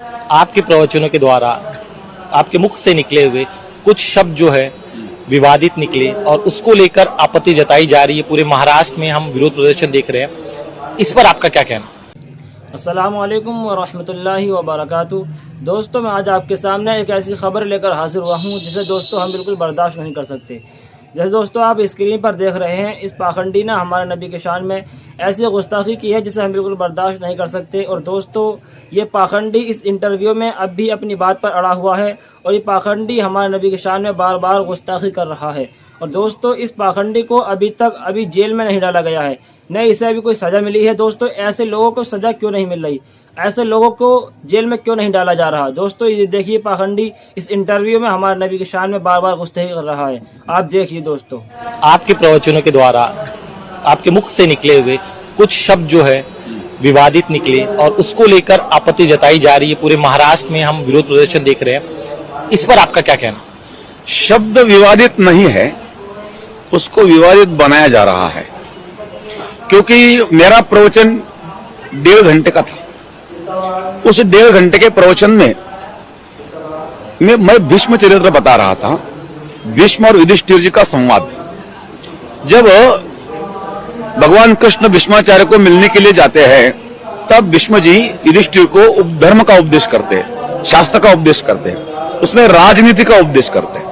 आपके प्रवचनों के द्वारा आपके मुख से निकले हुए कुछ शब्द जो है विवादित निकले और उसको लेकर आपत्ति जताई जा रही है। पूरे महाराष्ट्र में हम विरोध प्रदर्शन देख रहे हैं, इस पर आपका क्या कहना? अस्सलामु अलैकुम वरहमतुल्लाहि वबरकातुहू। दोस्तों, मैं आज आपके सामने एक ऐसी खबर लेकर हाजिर हुआ हूँ जिसे दोस्तों हम बिल्कुल बर्दाश्त नहीं कर सकते। जैसे दोस्तों आप स्क्रीन पर देख रहे हैं, इस पाखंडी ने हमारे नबी के शान में ऐसी गुस्ताखी की है जिसे हम बिल्कुल बर्दाश्त नहीं कर सकते। और दोस्तों, ये पाखंडी इस इंटरव्यू में अब भी अपनी बात पर अड़ा हुआ है और ये पाखंडी हमारे नबी के शान में बार बार गुस्ताखी कर रहा है। और दोस्तों, इस पाखंडी को अभी जेल में नहीं डाला गया है, न इसे अभी कोई सज़ा मिली है। दोस्तों, ऐसे लोगों को सज़ा क्यों नहीं मिल रही, ऐसे लोगों को जेल में क्यों नहीं डाला जा रहा? दोस्तों, ये देखिए, पाखंडी इस इंटरव्यू में हमारे नबी के शान में बार बार गुस्ताखी कर रहा है। आप देखिए दोस्तों, आपके प्रवचनों के द्वारा आपके मुख से निकले हुए कुछ शब्द जो है विवादित निकले और उसको लेकर आपत्ति जताई जा रही है। पूरे महाराष्ट्र में हम विरोध प्रदर्शन देख रहे हैं, इस पर आपका क्या कहना? शब्द विवादित नहीं है, उसको विवादित बनाया जा रहा है। क्योंकि मेरा प्रवचन 1.5 घंटे का था। उस 1.5 घंटे के प्रवचन में मैं भीष्म चरित्र बता रहा था, भीष्म और युधिष्ठिर जी का संवाद। जब भगवान कृष्ण भीष्माचार्य को मिलने के लिए जाते हैं, तब भीष्म जी युधिष्ठिर को धर्म का उपदेश करते हैं, शास्त्र का उपदेश करते हैं, उसमें राजनीति का उपदेश करते हैं,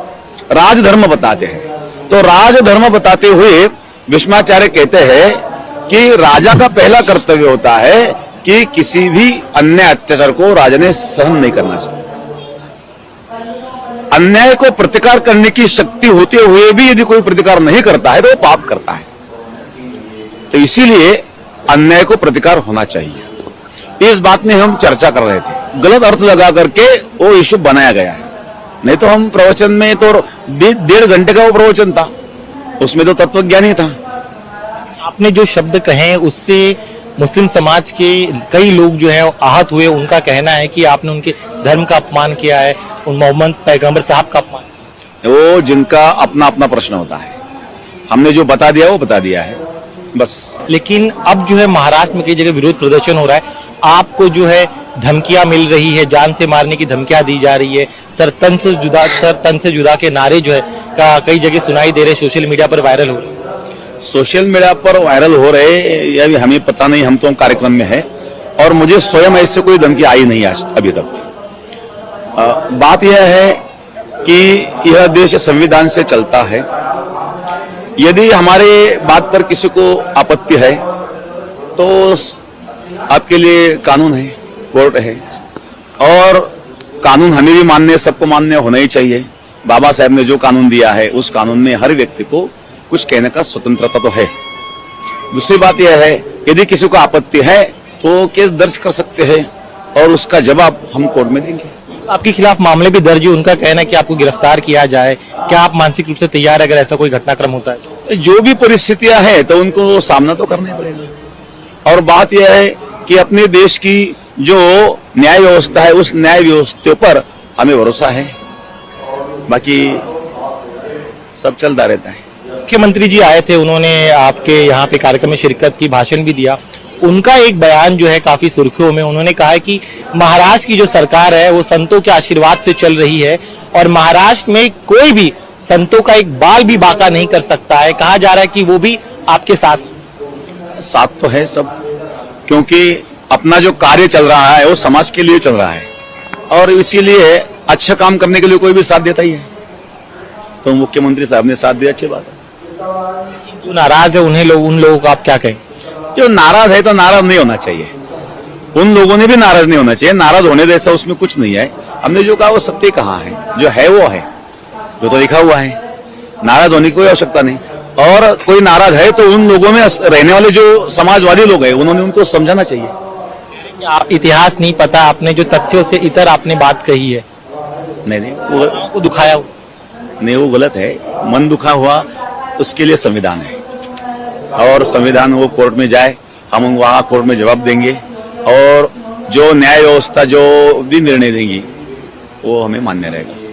राजधर्म बताते हैं। तो राजधर्म बताते हुए भीष्माचार्य कहते हैं कि राजा का पहला कर्तव्य होता है कि किसी भी अन्याय अत्याचार को राजा ने सहन नहीं करना चाहिए। अन्याय को प्रतिकार करने की शक्ति होते हुए भी यदि कोई प्रतिकार नहीं करता है तो वो पाप करता है। तो इसीलिए अन्याय को प्रतिकार होना चाहिए। इस बात में हम चर्चा कर रहे थे, गलत अर्थ लगा करके वो इश्यू बनाया गया है। नहीं तो हम प्रवचन में तो 1.5 घंटे का वो प्रवचन था, उसमें तो तत्वज्ञान ही था। आपने जो शब्द कहे उससे मुस्लिम समाज के कई लोग जो है आहत हुए। उनका कहना है कि आपने उनके धर्म का अपमान किया है, उन मोहम्मद पैगंबर साहब का अपमान। वो जिनका अपना अपना प्रश्न होता है, हमने जो बता दिया वो बता दिया है बस। लेकिन अब जो है महाराष्ट्र में कई जगह विरोध प्रदर्शन हो रहा है, आपको जो है धमकियां मिल रही है, जान से मारने की धमकियां दी जा रही है, सर तन से जुदा के नारे जो है कई जगह सुनाई दे रहे, सोशल मीडिया पर वायरल हो रहे। सोशल मीडिया पर वायरल हो रहे या भी हमें पता नहीं, हम तो कार्यक्रम में है और मुझे स्वयं ऐसे कोई धमकी आई नहीं आज अभी तक। बात यह है कि यह देश संविधान से चलता है। यदि हमारे बात पर किसी को आपत्ति है तो आपके लिए कानून है, कोर्ट है, और कानून हमें भी मानने, सबको मान्य होना ही चाहिए। बाबा साहब ने जो कानून दिया है उस कानून में हर व्यक्ति को कुछ कहने का स्वतंत्रता तो है। दूसरी बात यह है, यदि किसी को आपत्ति है तो केस दर्ज कर सकते हैं और उसका जवाब हम कोर्ट में देंगे। आपके खिलाफ मामले भी दर्ज है, उनका कहना है कि आपको गिरफ्तार किया जाए। क्या आप मानसिक रूप से तैयार है अगर ऐसा कोई घटनाक्रम होता है? जो भी परिस्थितियां हैं तो उनको सामना तो करना ही पड़ेगा। और बात यह है कि अपने देश की जो न्याय व्यवस्था है उस न्याय व्यवस्था पर हमें भरोसा है, बाकी सब चलता रहता है। मुख्यमंत्री जी आए थे, उन्होंने आपके यहाँ पे कार्यक्रम में शिरकत की, भाषण भी दिया। उनका एक बयान जो है काफी सुर्खियों में, उन्होंने कहा है कि महाराष्ट्र की जो सरकार है वो संतों के आशीर्वाद से चल रही है और महाराष्ट्र में कोई भी संतों का एक बाल भी बांका नहीं कर सकता है। कहा जा रहा है कि वो भी आपके साथ तो है सब, क्योंकि अपना जो कार्य चल रहा है वो समाज के लिए चल रहा है और इसीलिए अच्छा काम करने के लिए कोई भी साथ देता ही है। तो मुख्यमंत्री साहब ने साथ दिया, अच्छी बात है। जो नाराज है उन लोगों को आप क्या कहें? जो नाराज है तो नाराज नहीं होना चाहिए, उन लोगों ने भी नाराज नहीं होना चाहिए। नाराज होने जैसा उसमें कुछ नहीं है। हमने जो कहा वो सत्य कहा है, जो है वो है, जो तो लिखा हुआ है। नाराज होने की कोई आवश्यकता नहीं। और कोई नाराज है तो उन लोगों में रहने वाले जो समाजवादी लोग हैं उन्होंने उनको समझाना चाहिए। आप इतिहास नहीं पता, आपने जो तथ्यों से इतर आपने बात कही है। नहीं वो दुखाया नहीं, वो गलत है। मन दुखा हुआ उसके लिए संविधान है और संविधान वो कोर्ट में जाए, हम वहां कोर्ट में जवाब देंगे और जो न्याय व्यवस्था जो भी निर्णय देंगी वो हमें मान्य रहेगा।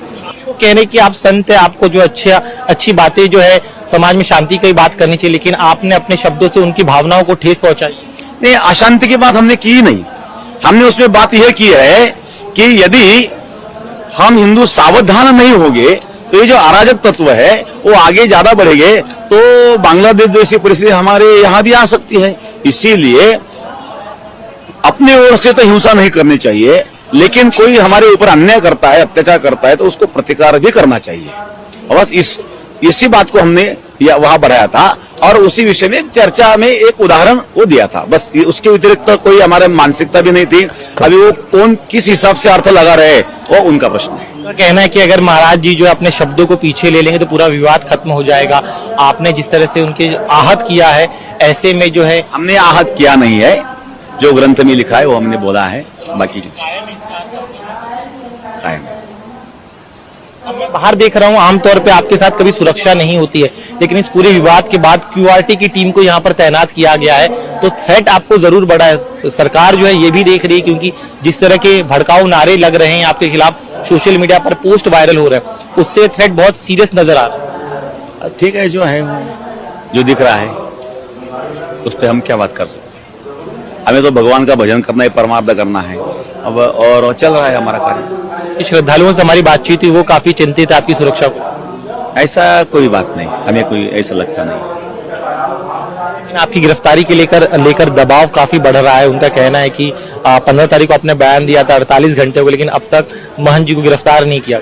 वो कह रहे कि आप संत है, आपको जो अच्छी बातें जो है समाज में शांति की बात करनी चाहिए, लेकिन आपने अपने शब्दों से उनकी भावनाओं को ठेस पहुंचाई। नहीं, अशांति की बात हमने की नहीं। हमने उसमें बात यह की है कि यदि हम हिंदू सावधान नहीं होंगे तो ये जो अराजक तत्व है वो आगे ज्यादा बढ़ेंगे तो बांग्लादेश जैसी परिस्थिति हमारे यहाँ भी आ सकती है। इसीलिए अपने ओर से तो हिंसा नहीं करनी चाहिए, लेकिन कोई हमारे ऊपर अन्याय करता है, अत्याचार करता है तो उसको प्रतिकार भी करना चाहिए। और बस इसी बात को हमने वहां बढ़ाया था और उसी विषय में चर्चा में एक उदाहरण वो दिया था। बस उसके व्यतिरिक्त तो कोई हमारे मानसिकता भी नहीं थी। अभी वो कौन किस हिसाब से अर्थ लगा रहे वो उनका प्रश्न है। उनका कहना है कि अगर महाराज जी जो अपने शब्दों को पीछे ले लेंगे तो पूरा विवाद खत्म हो जाएगा। आपने जिस तरह से उनके आहत किया है, ऐसे में जो है हमने आहत किया नहीं है, जो ग्रंथ में लिखा है वो हमने बोला है, बाकी कायम। अब मैं बाहर देख रहा हूँ, आमतौर पे आपके साथ कभी सुरक्षा नहीं होती है, लेकिन इस पूरे विवाद के बाद क्यूआरटी की टीम को यहाँ पर तैनात किया गया है, तो थ्रेट आपको जरूर बढ़ा है। तो सरकार जो है ये भी देख रही है, क्योंकि जिस तरह के भड़काऊ नारे लग रहे हैं आपके खिलाफ, सोशल मीडिया पर पोस्ट वायरल हो रहा है, उससे थ्रेट बहुत सीरियस नजर आ रहा है। ठीक है, जो है जो दिख रहा है उस पर हम क्या बात कर सकते हैं। हमें तो भगवान का भजन करना है, परमार्थ करना है। अब और चल रहा है हमारा कार्य। श्रद्धालुओं से हमारी बातचीत हुई, वो काफी चिंतित है आपकी सुरक्षा को। ऐसा कोई बात नहीं, हमें कोई ऐसा लगता नहीं। लेकिन आपकी गिरफ्तारी के लेकर दबाव काफी बढ़ रहा है। उनका कहना है कि 15 तारीख को आपने बयान दिया था 48 घंटे को, लेकिन अब तक महंत जी को गिरफ्तार नहीं किया।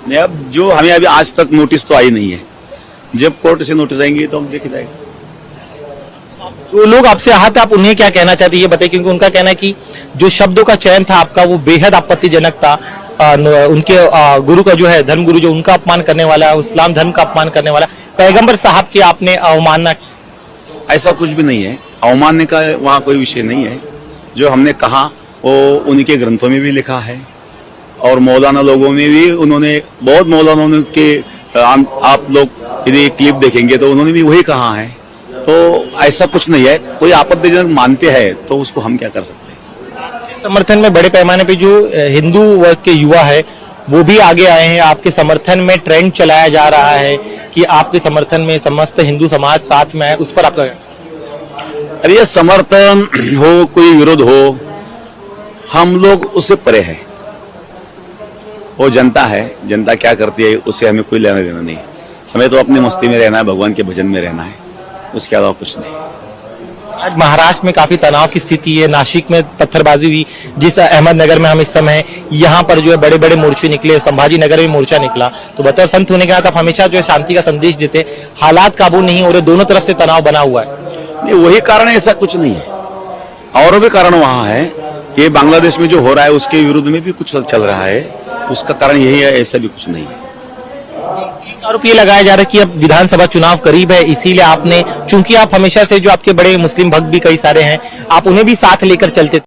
नहीं, अब जो हमें अभी आज तक नोटिस तो आई नहीं है। जब कोर्ट से नोटिस आएंगे तो हम देखे जाएंगे। जो लोग आपसे आहत है, आप उन्हें क्या कहना चाहते हैं ये बताइए, क्योंकि उनका कहना है कि जो शब्दों का चयन था आपका वो बेहद आपत्तिजनक था। उनके गुरु का जो है, धर्म गुरु जो उनका अपमान करने वाला है, इस्लाम धर्म का अपमान करने वाला, पैगंबर साहब की आपने अवमानना। ऐसा कुछ भी नहीं है, अवमानने का वहाँ कोई विषय नहीं है। जो हमने कहा वो उनके ग्रंथों में भी लिखा है और मौलाना लोगों में भी उन्होंने, बहुत मौलाना के आप लोग यदि क्लिप देखेंगे तो उन्होंने भी वही कहा है। तो ऐसा कुछ नहीं है। कोई आपत्तिजनक मानते हैं तो उसको हम क्या कर सकते हैं। समर्थन में बड़े पैमाने पे जो हिंदू वर्ग के युवा है वो भी आगे आए हैं। आपके समर्थन में ट्रेंड चलाया जा रहा है कि आपके समर्थन में समस्त हिंदू समाज साथ में है, उस पर आपका? अरे ये समर्थन हो, कोई विरोध हो, हम लोग उससे परे हैं। वो जनता है, जनता क्या करती है उससे हमें कोई लेना देना नहीं। हमें तो अपनी मस्ती में रहना है, भगवान के भजन में रहना है, उसके अलावा कुछ नहीं। आज महाराष्ट्र में काफी तनाव की स्थिति है। नासिक में पत्थरबाजी हुई, जिस अहमदनगर में हम इस समय यहाँ पर जो है बड़े बड़े मोर्चे निकले, संभाजी नगर में मोर्चा निकला। तो बतौर संत होने के नाते आप हमेशा जो है शांति का संदेश देते, हालात काबू नहीं हो रहे, दोनों तरफ से तनाव बना हुआ है। नहीं, वही कारण है, ऐसा कुछ नहीं है। और भी कारण वहाँ है कि बांग्लादेश में जो हो रहा है उसके विरुद्ध में भी कुछ चल रहा है, उसका कारण यही है, ऐसा भी कुछ नहीं है। आरोप ये लगाया जा रहा है कि अब विधानसभा चुनाव करीब है, इसीलिए आपने, चूंकि आप हमेशा से जो आपके बड़े मुस्लिम भक्त भी कई सारे हैं, आप उन्हें भी साथ लेकर चलते